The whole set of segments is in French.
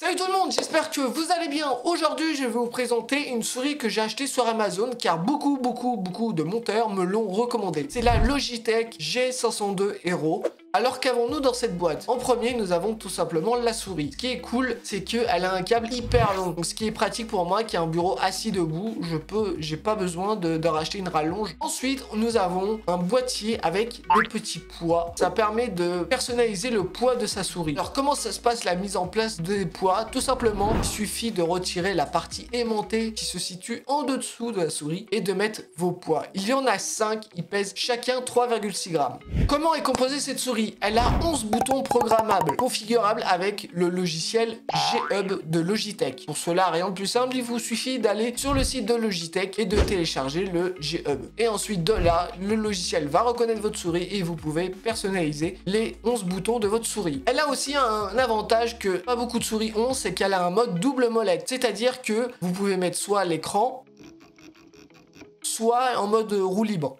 Salut tout le monde, j'espère que vous allez bien. Aujourd'hui, je vais vous présenter une souris que j'ai achetée sur Amazon car beaucoup de monteurs me l'ont recommandée. C'est la Logitech G502 Hero. Alors qu'avons-nous dans cette boîte? En premier, nous avons tout simplement la souris. Ce qui est cool, c'est qu'elle a un câble hyper long. Donc, ce qui est pratique pour moi qui a un bureau assis debout. J'ai pas besoin de racheter une rallonge. Ensuite, nous avons un boîtier avec des petits poids. Ça permet de personnaliser le poids de sa souris. Alors, comment ça se passe la mise en place des poids? Tout simplement, il suffit de retirer la partie aimantée qui se situe en dessous de la souris et de mettre vos poids. Il y en a 5, ils pèsent chacun 3,6 grammes. Comment est composée cette souris? Elle a 11 boutons programmables, configurables avec le logiciel G-Hub de Logitech. Pour cela, rien de plus simple, il vous suffit d'aller sur le site de Logitech et de télécharger le G-Hub. Et ensuite de là, le logiciel va reconnaître votre souris et vous pouvez personnaliser les 11 boutons de votre souris. Elle a aussi un avantage que pas beaucoup de souris ont, c'est qu'elle a un mode double molette. C'est-à-dire que vous pouvez mettre soit à l'écran, soit en mode roue libre.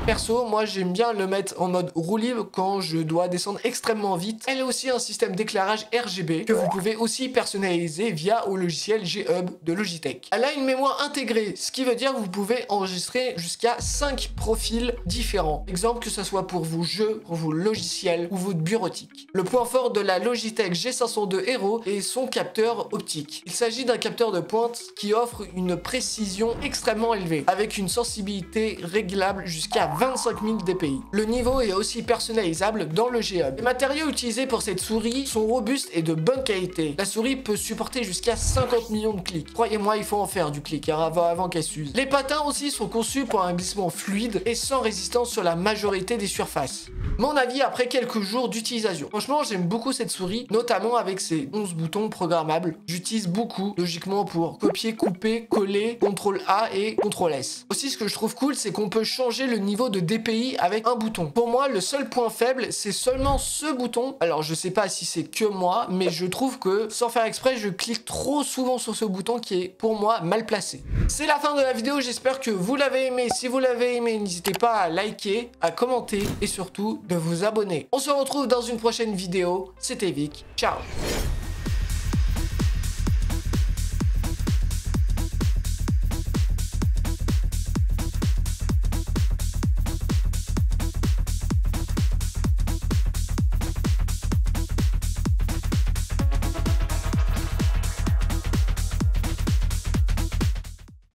Perso, moi j'aime bien le mettre en mode roue libre quand je dois descendre extrêmement vite. Elle a aussi un système d'éclairage RGB que vous pouvez aussi personnaliser via au logiciel G-Hub de Logitech. Elle a une mémoire intégrée, ce qui veut dire que vous pouvez enregistrer jusqu'à 5 profils différents. Exemple que ce soit pour vos jeux, pour vos logiciels ou votre bureautique. Le point fort de la Logitech G502 Hero est son capteur optique. Il s'agit d'un capteur de pointe qui offre une précision extrêmement élevée, avec une sensibilité réglable jusqu'à 25 000 dpi. Le niveau est aussi personnalisable dans le G-Hub. Les matériaux utilisés pour cette souris sont robustes et de bonne qualité. La souris peut supporter jusqu'à 50 millions de clics. Croyez-moi, il faut en faire du clic avant qu'elle s'use. Les patins aussi sont conçus pour un glissement fluide et sans résistance sur la majorité des surfaces. Mon avis après quelques jours d'utilisation. Franchement, j'aime beaucoup cette souris, notamment avec ses 11 boutons programmables. J'utilise beaucoup, logiquement, pour copier, couper, coller, CTRL A et CTRL S. Aussi, ce que je trouve cool, c'est qu'on peut changer le niveau de DPI avec un bouton. Pour moi, le seul point faible, c'est seulement ce bouton. Alors, je sais pas si c'est que moi, mais je trouve que, sans faire exprès, je clique trop souvent sur ce bouton qui est, pour moi, mal placé. C'est la fin de la vidéo, j'espère que vous l'avez aimé. Si vous l'avez aimé, n'hésitez pas à liker, à commenter et surtout de vous abonner. On se retrouve dans une prochaine vidéo. C'était Vic. Ciao!